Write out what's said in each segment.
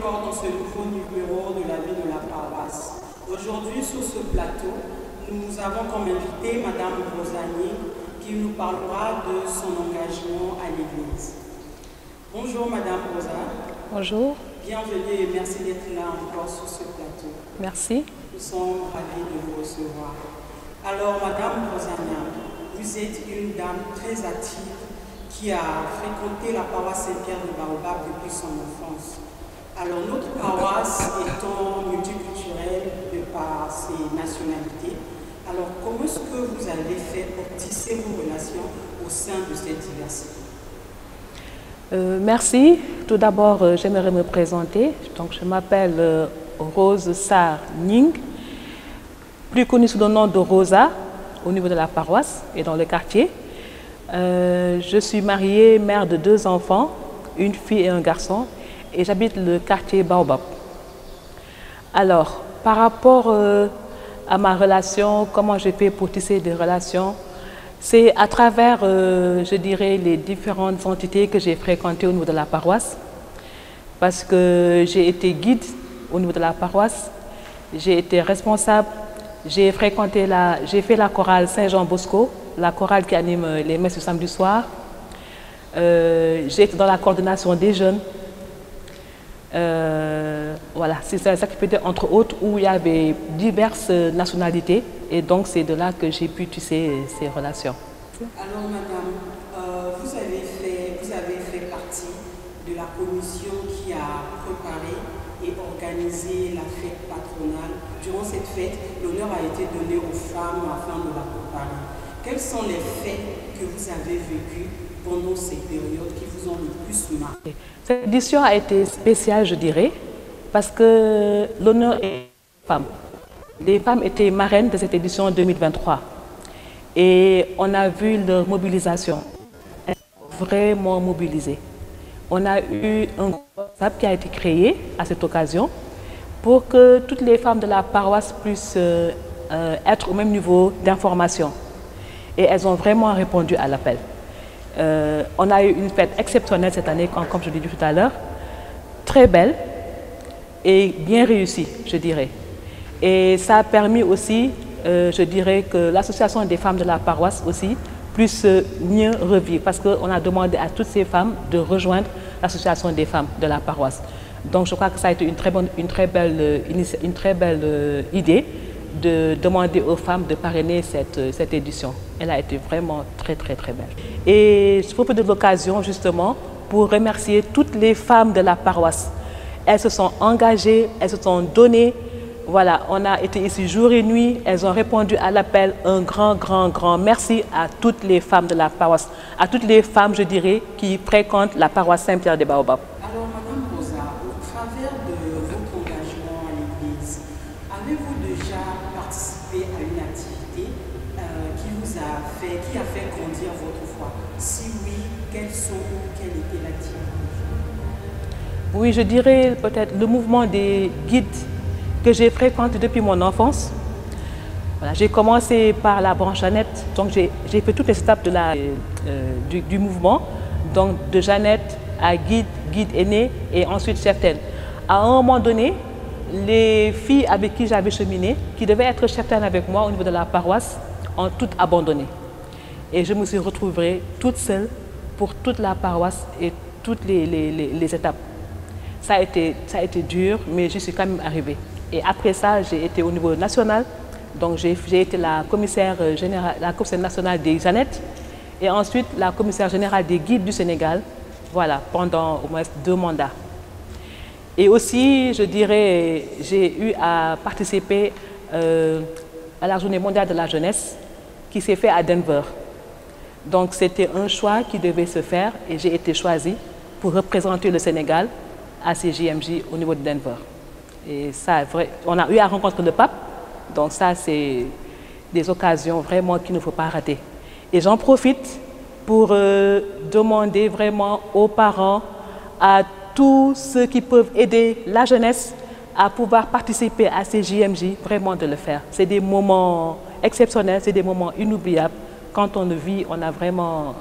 encore dans ce nouveau numéro de la vie de la paroisse. Aujourd'hui, sur ce plateau, nous avons comme invitée Madame Rosani qui nous parlera de son engagement à l'Église. Bonjour Madame Rosa. Bonjour. Bienvenue et merci d'être là encore sur ce plateau. Merci. Nous sommes ravis de vous recevoir. Alors Madame Rosania, vous êtes une dame très active qui a fréquenté la paroisse Saint-Pierre de Baobab depuis son enfance. Alors notre paroisse étant multiculturelle de par ses nationalités, alors comment est-ce que vous avez fait pour tisser vos relations au sein de cette diversité? Merci. Tout d'abord, j'aimerais me présenter. Donc, je m'appelle Rose Sarr Ning, plus connue sous le nom de Rosa au niveau de la paroisse et dans le quartier. Je suis mariée, mère de 2 enfants, une fille et un garçon, et j'habite le quartier Baobab. Alors, par rapport à ma relation, comment j'ai fait pour tisser des relations, c'est à travers, je dirais, les différentes entités que j'ai fréquentées au niveau de la paroisse, parce que j'ai été guide au niveau de la paroisse, j'ai été responsable, j'ai fait la chorale Saint-Jean-Bosco, la chorale qui anime les messes du samedi soir. J'ai été dans la coordination des jeunes. Voilà, c'est ça qui peut être entre autres où il y avait diverses nationalités et donc c'est de là que j'ai pu tisser ces relations. Alors madame, vous avez fait partie de la commission qui a préparé et organisé la fête patronale. Durant cette fête, l'honneur a été donné aux femmes afin de la préparer. Quels sont les faits que vous avez vécus pendant ces périodes qui vous ont le plus marqué? Cette édition a été spéciale, je dirais, parce que l'honneur est femme. Les femmes étaient marraines de cette édition 2023. Et on a vu leur mobilisation. Elles sont vraiment mobilisées. On a eu un groupe WhatsApp qui a été créé à cette occasion pour que toutes les femmes de la paroisse puissent être au même niveau d'information. Et elles ont vraiment répondu à l'appel. On a eu une fête exceptionnelle cette année, comme je l'ai dit tout à l'heure, très belle et bien réussie, je dirais. Et ça a permis aussi, je dirais, que l'association des femmes de la paroisse aussi puisse mieux revivre, parce qu'on a demandé à toutes ces femmes de rejoindre l'association des femmes de la paroisse. Donc je crois que ça a été une très belle idée de demander aux femmes de parrainer cette édition. Elle a été vraiment très belle. Et je profite de l'occasion justement pour remercier toutes les femmes de la paroisse. Elles se sont engagées, elles se sont données. Voilà, on a été ici jour et nuit, elles ont répondu à l'appel. Un grand merci à toutes les femmes de la paroisse, à toutes les femmes, je dirais, qui fréquentent la paroisse Saint-Pierre de Baobab. Alors, Madame Rosa, au travers de votre engagement à l'Église, avez-vous déjà participé à une activité qui a fait grandir votre foi? Si oui, quelle était l'activité? Oui, je dirais peut-être le mouvement des guides que j'ai fréquenté depuis mon enfance. Voilà, j'ai commencé par la branche Jeannette, donc j'ai fait toutes les étapes du mouvement, donc de Jeannette à guide aîné et ensuite cheptaine. À un moment donné, les filles avec qui j'avais cheminé, qui devaient être cheptaines avec moi au niveau de la paroisse, ont toutes abandonné. Et je me suis retrouvée toute seule pour toute la paroisse et toutes les étapes. Ça a été dur, mais je suis quand même arrivée. Et après ça, j'ai été au niveau national. Donc j'ai été la commissaire nationale des Jeannettes et ensuite la commissaire générale des guides du Sénégal, voilà, pendant au moins 2 mandats. Et aussi, je dirais, j'ai eu à participer à la Journée mondiale de la jeunesse qui s'est faite à Denver. Donc c'était un choix qui devait se faire et j'ai été choisie pour représenter le Sénégal à ces JMJ au niveau de Denver. Et ça, on a eu à rencontrer le pape, donc ça c'est des occasions vraiment qu'il ne faut pas rater. Et j'en profite pour demander vraiment aux parents, à tous ceux qui peuvent aider la jeunesse à pouvoir participer à ces JMJ, vraiment de le faire. C'est des moments exceptionnels, c'est des moments inoubliables. Quand on le vit, on a vraiment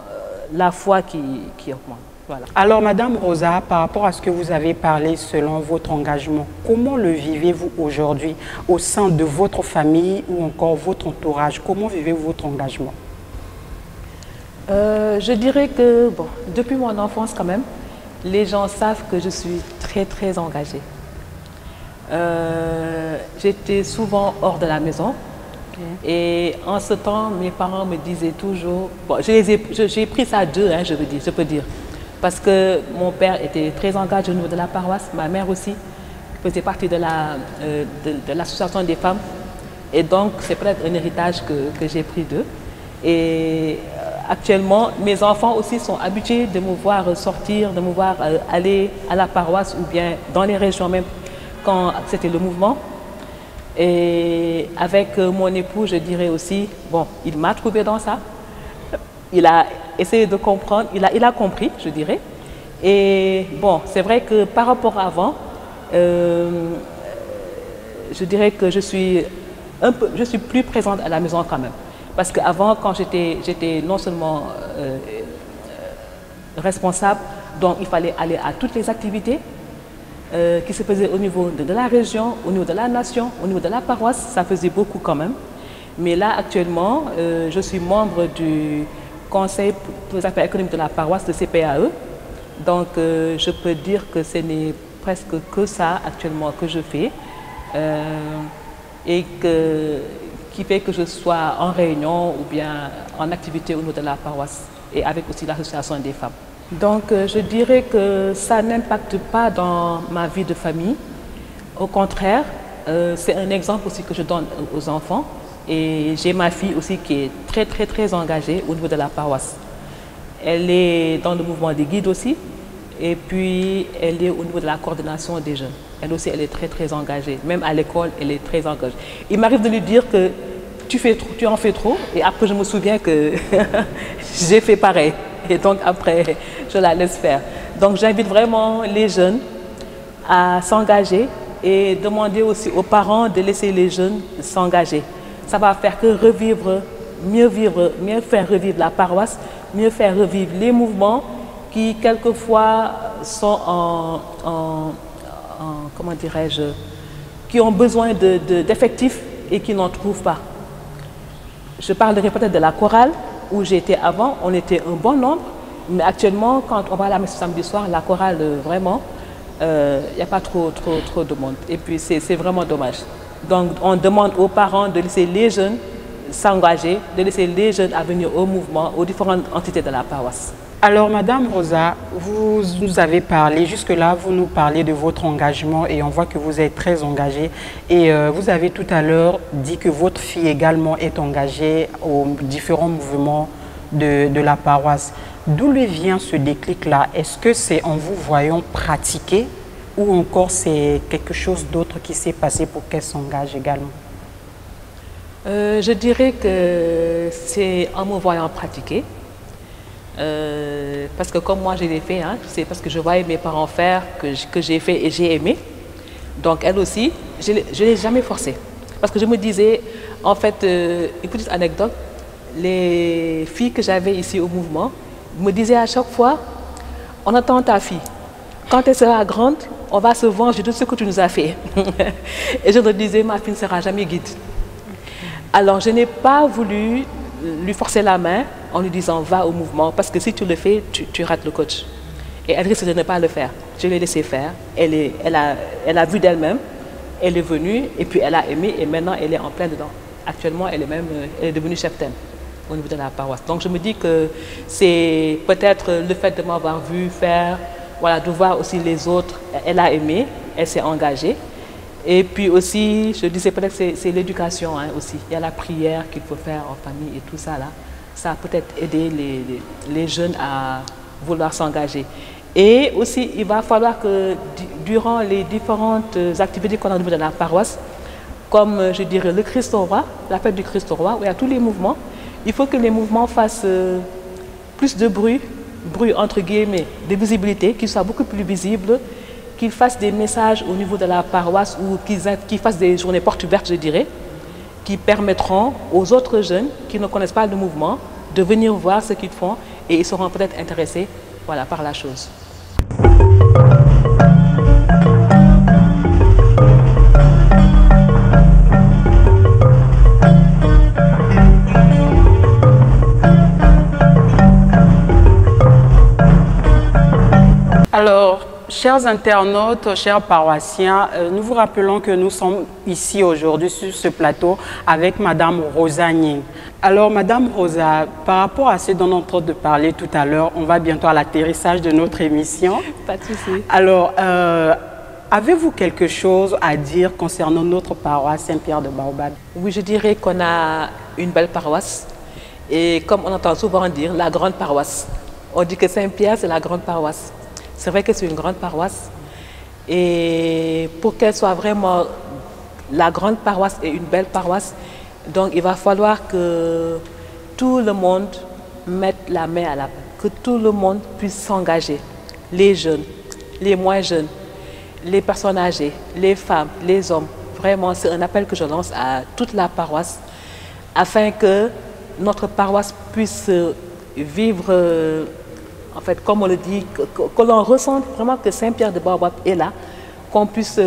la foi qui augmente. Voilà. Alors, Madame Rosa, par rapport à ce que vous avez parlé selon votre engagement, comment le vivez-vous aujourd'hui au sein de votre famille ou encore votre entourage? Comment vivez-vous votre engagement? Je dirais que, bon, depuis mon enfance quand même, les gens savent que je suis très engagée. J'étais souvent hors de la maison. Et en ce temps, mes parents me disaient toujours, bon, j'ai pris ça à deux, hein, je peux dire, parce que mon père était très engagé au niveau de la paroisse, ma mère aussi faisait partie de l'association des femmes, et donc c'est peut-être un héritage que j'ai pris d'eux. Et actuellement, mes enfants aussi sont habitués de me voir sortir, de me voir aller à la paroisse ou bien dans les régions même quand c'était le mouvement. Et avec mon époux, je dirais aussi, bon, il m'a trouvé dans ça. Il a essayé de comprendre, il a compris, je dirais. Et bon, c'est vrai que par rapport à avant, je dirais que je suis plus présente à la maison quand même. Parce qu'avant, quand j'étais non seulement responsable, donc il fallait aller à toutes les activités, qui se faisait au niveau de la région, au niveau de la nation, au niveau de la paroisse, ça faisait beaucoup quand même. Mais là, actuellement, je suis membre du conseil pour les affaires économiques de la paroisse de CPAE. Donc, je peux dire que ce n'est presque que ça actuellement que je fais. Et qui fait que je sois en réunion ou bien en activité au niveau de la paroisse et avec aussi l'association des femmes. Donc, je dirais que ça n'impacte pas dans ma vie de famille. Au contraire, c'est un exemple aussi que je donne aux enfants. Et j'ai ma fille aussi qui est très engagée au niveau de la paroisse. Elle est dans le mouvement des guides aussi. Et puis, elle est au niveau de la coordination des jeunes. Elle aussi, elle est très engagée. Même à l'école, elle est très engagée. Il m'arrive de lui dire que tu en fais trop. Et après, je me souviens que j'ai fait pareil. Et donc après, je la laisse faire. Donc j'invite vraiment les jeunes à s'engager et demander aussi aux parents de laisser les jeunes s'engager. Ça va faire que mieux faire revivre la paroisse, mieux faire revivre les mouvements qui quelquefois sont comment dirais-je, qui ont besoin d'effectifs et qui n'en trouvent pas. Je parlerai peut-être de la chorale, où j'étais avant, on était un bon nombre, mais actuellement, quand on va à la messe samedi soir, la chorale, vraiment, il n'y a pas trop de monde. Et puis, c'est vraiment dommage. Donc, on demande aux parents de laisser les jeunes s'engager, de laisser les jeunes à venir au mouvement, aux différentes entités de la paroisse. Alors, Madame Rosa, vous nous avez parlé, jusque-là, vous nous parlez de votre engagement et on voit que vous êtes très engagée. Et vous avez tout à l'heure dit que votre fille également est engagée aux différents mouvements de la paroisse. D'où lui vient ce déclic-là? Est-ce que c'est en vous voyant pratiquer ou encore c'est quelque chose d'autre qui s'est passé pour qu'elle s'engage également? Je dirais que c'est en me voyant pratiquer. Parce que comme moi je l'ai fait, hein, c'est parce que je voyais mes parents faire que j'ai fait et j'ai aimé. Donc elle aussi, je ne l'ai jamais forcée. Parce que je me disais, en fait, une petite anecdote, les filles que j'avais ici au mouvement me disaient à chaque fois, on attend ta fille. Quand elle sera grande, on va se venger de ce que tu nous as fait. Et je me disais, ma fille ne sera jamais guide. Alors je n'ai pas voulu lui forcer la main en lui disant va au mouvement parce que si tu le fais, tu rates le coach. Et elle risque de ne pas le faire. Je l'ai laissé faire. Elle a vu d'elle-même, elle est venue et puis elle a aimé et maintenant elle est en plein dedans. Actuellement, elle est devenue cheptaine au niveau de la paroisse. Donc je me dis que c'est peut-être le fait de m'avoir vu faire, voilà, de voir aussi les autres. Elle a aimé, elle s'est engagée. Et puis aussi, je disais peut-être que c'est l'éducation hein, aussi. Il y a la prière qu'il faut faire en famille et tout ça là. Ça a peut-être aidé les jeunes à vouloir s'engager. Et aussi, il va falloir que durant les différentes activités qu'on a au niveau de la paroisse, comme je dirais le Christ au roi, la fête du Christ au roi, où il y a tous les mouvements, il faut que les mouvements fassent plus de bruit entre guillemets, de visibilité, qu'ils soient beaucoup plus visibles, qu'ils fassent des messages au niveau de la paroisse ou qu'ils fassent des journées portes ouvertes, je dirais, qui permettront aux autres jeunes qui ne connaissent pas le mouvement de venir voir ce qu'ils font et ils seront peut-être intéressés voilà, par la chose. Alors, chers internautes, chers paroissiens, nous vous rappelons que nous sommes ici aujourd'hui sur ce plateau avec Madame Rosa Nying. Alors, Madame Rosa, par rapport à ce dont on est en train de parler tout à l'heure, on va bientôt à l'atterrissage de notre émission. Pas de souci. Alors, avez-vous quelque chose à dire concernant notre paroisse Saint-Pierre de Baobab? Oui, je dirais qu'on a une belle paroisse. Et comme on entend souvent dire, la grande paroisse. On dit que Saint-Pierre, c'est la grande paroisse. C'est vrai que c'est une grande paroisse et pour qu'elle soit vraiment la grande paroisse et une belle paroisse, donc il va falloir que tout le monde mette la main à la pâte, que tout le monde puisse s'engager, les jeunes, les moins jeunes, les personnes âgées, les femmes, les hommes. Vraiment, c'est un appel que je lance à toute la paroisse afin que notre paroisse puisse vivre en fait, comme on le dit, que l'on ressente vraiment que Saint-Pierre de Baobab est là, qu'on puisse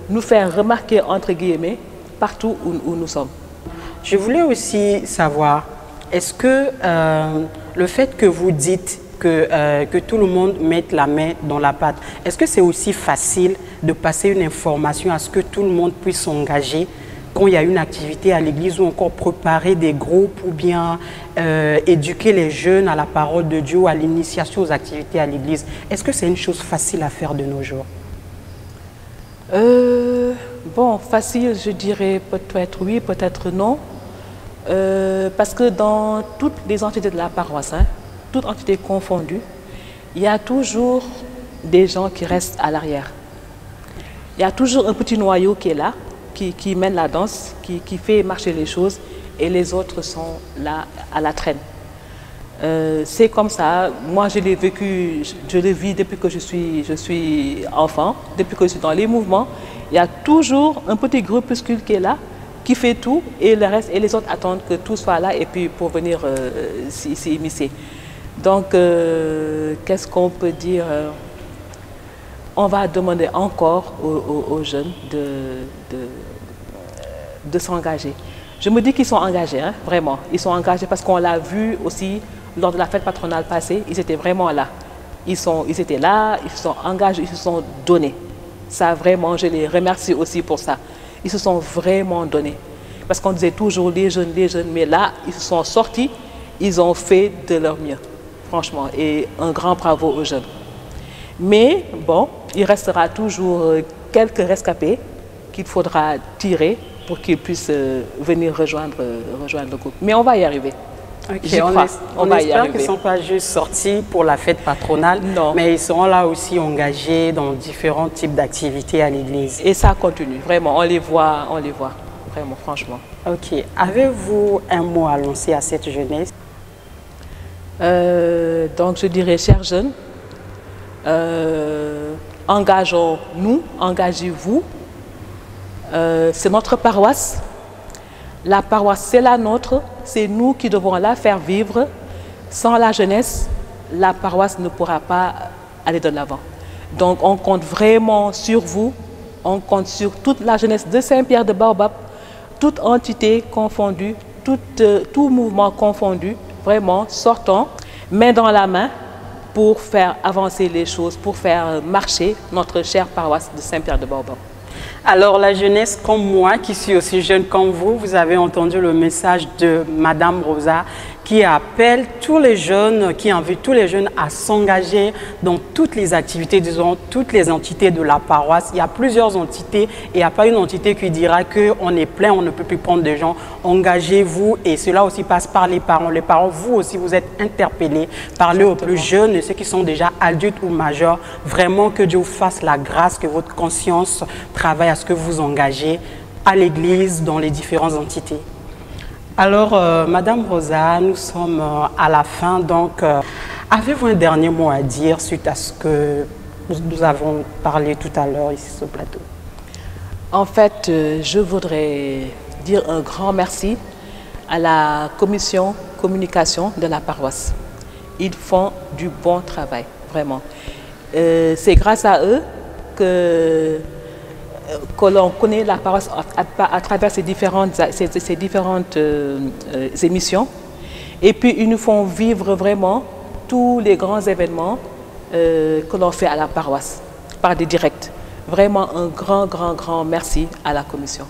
nous faire remarquer, entre guillemets, partout où nous sommes. Je voulais aussi savoir, est-ce que le fait que vous dites que tout le monde mette la main dans la pâte, est-ce que c'est aussi facile de passer une information à ce que tout le monde puisse s'engager quand il y a une activité à l'église ou encore préparer des groupes ou bien éduquer les jeunes à la parole de Dieu ou à l'initiation aux activités à l'église? Est-ce que c'est une chose facile à faire de nos jours? Bon, facile, je dirais peut-être oui, peut-être non. Parce que dans toutes les entités de la paroisse, hein, toutes entités confondues, il y a toujours des gens qui restent à l'arrière. Il y a toujours un petit noyau qui est là, qui mène la danse, qui fait marcher les choses, et les autres sont là à la traîne. C'est comme ça. Moi, je l'ai vécu, je le vis depuis que je suis enfant, depuis que je suis dans les mouvements. Il y a toujours un petit groupuscule qui est là, qui fait tout, et le reste, et les autres attendent que tout soit là et puis pour venir s'y immiscer. Donc, qu'est-ce qu'on peut dire? On va demander encore aux jeunes de s'engager. Je me dis qu'ils sont engagés, hein, vraiment. Ils sont engagés parce qu'on l'a vu aussi lors de la fête patronale passée. Ils étaient vraiment là. Ils étaient là, ils se sont engagés, ils se sont donnés. Ça, vraiment, je les remercie aussi pour ça. Ils se sont vraiment donnés. Parce qu'on disait toujours les jeunes, mais là, ils se sont sortis, ils ont fait de leur mieux, franchement. Et un grand bravo aux jeunes. Mais bon, il restera toujours quelques rescapés qu'il faudra tirer pour qu'ils puissent venir rejoindre le groupe. Mais on va y arriver. Okay, on espère qu'ils ne sont pas juste sortis pour la fête patronale, non, mais ils seront là aussi engagés dans différents types d'activités à l'église. Et ça continue, vraiment, on les voit, vraiment, franchement. Ok, avez-vous un mot à lancer à cette jeunesse? Donc je dirais, chers jeunes, engageons-nous, engagez-vous. C'est notre paroisse. La paroisse, c'est la nôtre. C'est nous qui devons la faire vivre. Sans la jeunesse, la paroisse ne pourra pas aller de l'avant. Donc, on compte vraiment sur vous. On compte sur toute la jeunesse de Saint-Pierre de Baobab, toute entité confondue, tout mouvement confondu. Vraiment, sortons, main dans la main, pour faire avancer les choses, pour faire marcher notre chère paroisse de Saint-Pierre de Baobab. Alors la jeunesse comme moi, qui suis aussi jeune comme vous avez entendu le message de Madame Rosa qui appelle tous les jeunes, qui invite tous les jeunes à s'engager dans toutes les activités, disons, toutes les entités de la paroisse. Il y a plusieurs entités et il n'y a pas une entité qui dira qu'on est plein, on ne peut plus prendre de gens. Engagez-vous et cela aussi passe par les parents. Les parents, vous aussi, vous êtes interpellés. Parlez aux plus jeunes et ceux qui sont déjà adultes ou majeurs. Vraiment que Dieu vous fasse la grâce, que votre conscience travaille à ce que vous engagez à l'église, dans les différentes entités. Alors, Madame Rosa, nous sommes à la fin, donc avez-vous un dernier mot à dire suite à ce que nous avons parlé tout à l'heure ici sur le plateau? En fait, je voudrais dire un grand merci à la commission communication de la paroisse ils font du bon travail, vraiment. C'est grâce à eux que l'on connaît la paroisse à travers ces différentes émissions. Et puis, ils nous font vivre vraiment tous les grands événements que l'on fait à la paroisse, par des directs. Vraiment un grand merci à la commission.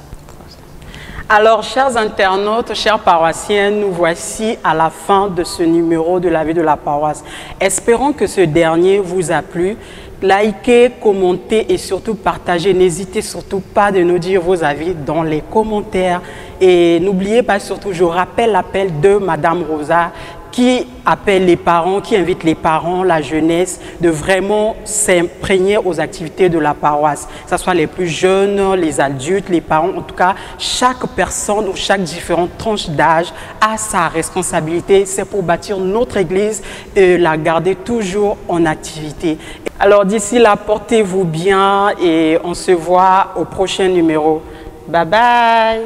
Alors, chers internautes, chers paroissiens, nous voici à la fin de ce numéro de la vie de la paroisse. Espérons que ce dernier vous a plu. Likez, commentez et surtout partagez. N'hésitez surtout pas de nous dire vos avis dans les commentaires. Et n'oubliez pas surtout, je rappelle l'appel de Madame Rosa qui appelle les parents, qui invite les parents, la jeunesse, de vraiment s'imprégner aux activités de la paroisse. Que ce soit les plus jeunes, les adultes, les parents, en tout cas, chaque personne ou chaque différente tranche d'âge a sa responsabilité. C'est pour bâtir notre église et la garder toujours en activité. Alors d'ici là, portez-vous bien et on se voit au prochain numéro. Bye bye!